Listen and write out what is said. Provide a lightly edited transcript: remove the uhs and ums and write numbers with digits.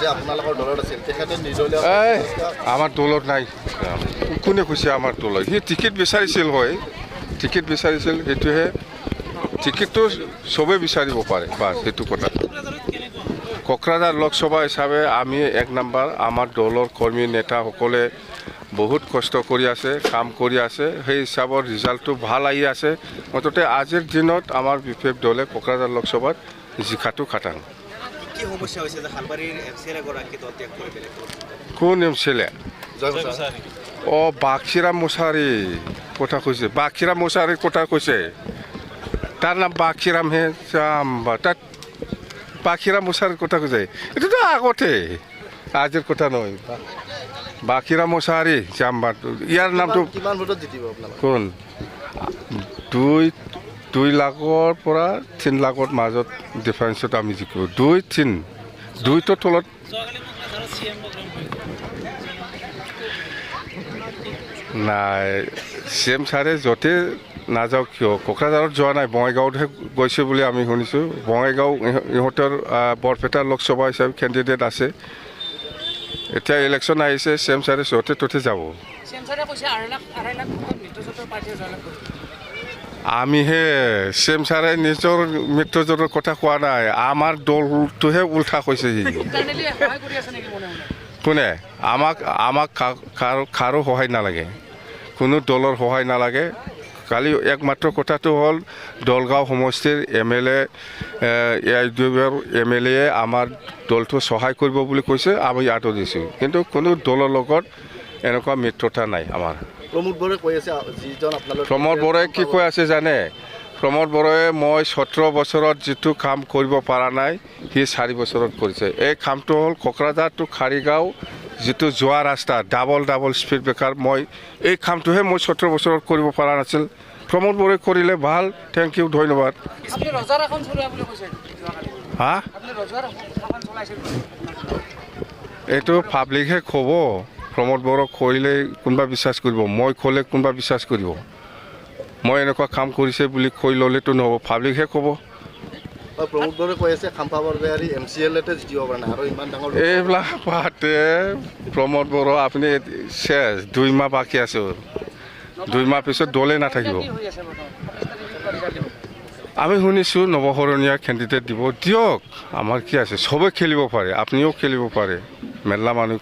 যে আপোনালোকৰ দলত আছিল তেখেতে নিৰ্দলীয় আমাৰ দলত নাই কোনে কৈছে আমাৰ দলত সি টিকেট বিচাৰিছিল হয় টিকেট বিচাৰিছিল সেইটোহে টিকেটটো চবেই বিচাৰিব পাৰে বাছ সেইটো কথা কোকৰাঝাৰ লোকসভা হিচাপে আমি 1 নম্বৰ আমাৰ দলৰ কৰ্মী নেতাসকলে বহুত কষ্ট কৰি আছে কাম কৰি আছে সেই হিচাপৰ ৰিজাল্টটো ভাল আহি আছে মুঠতে আজিৰ দিনত আমাৰ বিপেক দলে কোকৰাঝাৰ লোকসভাত জিকাটো খাটাং কি সমস্যা হৈছে যে হালবাৰীৰ এমচিএলএ গৰাকী দল ত্যাগ কৰি বেলেগ কোন এমচিএলএ বাক্ষীৰাম মুছাৰী কথা কৈছে বাক্ষীৰাম মুছাৰীৰ কথা কৈছে তাৰ নাম বাক্ষীৰাম হে তাত বাক্ষীৰাম মুছাৰীৰ কথা কৈছে এইটোতো আগতে আজিৰ কথা নহয় বাক্ষীৰাম মুছাৰী জাম্বাটো ইয়াৰ নামটো কিমান ভোটত জিতিব আপোনালোক কোন 2 লাখৰ পৰা 3 লাখৰ মাজত ডিফাৰেঞ্চত আমি জিকিব 2-3 তলত নাই চিএম ছাৰে য'তে নাযাওক কিয় কোকৰাঝাৰত যোৱা নাই বঙাইগাঁৱতহে গৈছে বুলি আমি শুনিছোঁ বঙাইগাঁও ইহঁতৰ বৰপেটা লোকসভা হিচাপে কেণ্ডিডেট আছে এতিয়া ইলেকশ্যন আহিছে চিএম ছাৰে য'তে ত'তে যাব আমিহে চিএম ছাৰে নিজৰ মিত্ৰজোঁটৰ কথা কোৱা নাই আমাৰ দলটোহে উল্টা কৈছে সি কোনে আমাক কাৰো সহায় নালাগে কোনো দলৰ সহায় নালাগে কালি একমাত্ৰ কথাটো হ'ল দলগাঁও সমষ্টিৰ MLA MLA আমাৰ দলটো সহায় কৰিব বুলি কৈছে আমি আঁতৰি দিছোঁ কিন্তু কোনো দলৰ লগত এনেকুৱা মিত্ৰতা নাই আমাৰ প্ৰমোদ বড়োৱে কৈ আছে যিজন আপোনালোক প্ৰমোদ বড়োৱে কি কৈ আছে জানে প্ৰমোদ বড়োৱে মই 17 বছৰত যিটো কাম কৰিব পৰা নাই সি 4 বছৰত কৰিছে এই কামটো হ'ল কোকৰাঝাৰ টু খাৰিগাঁও যিটো যোৱা ৰাস্তা ডাবল স্পীড ব্ৰেকাৰ মই এই কামটোহে মই 17 বছৰত কৰিব পৰা নাছিল প্ৰমোদ বড়োৱে কৰিলে ভাল থেংক ইউ ধন্যবাদ হা এইটো পাব্লিকহে ক'ব প্ৰমোদ বড়ো কৰিলে কোনোবা বিশ্বাস কৰিব মই ক'লে কোনোবা বিশ্বাস কৰিব মই এনেকুৱা কাম কৰিছে বুলি কৈ ল'লেতো নহ'ব পাব্লিকহে ক'ব প্ৰমোদ বড়োৱে কৈ আছে খাম্পা বৰবেহাৰী MCLAতে জিকিব পৰা নাই আৰু ইমান ডাঙৰ এইবিলাক পাতে প্ৰমোদ বড়ো আপুনি শেষ 2 মাহ বাকী আছে 2 মাহ পিছত দলে নাথাকিব আমি শুনিছোঁ নৱসৰণীয়া কেণ্ডিডেট দিব দিয়ক আমাৰ কি আছে চবে খেলিব পাৰে আপুনিও খেলিব পাৰে মেলা মানুহ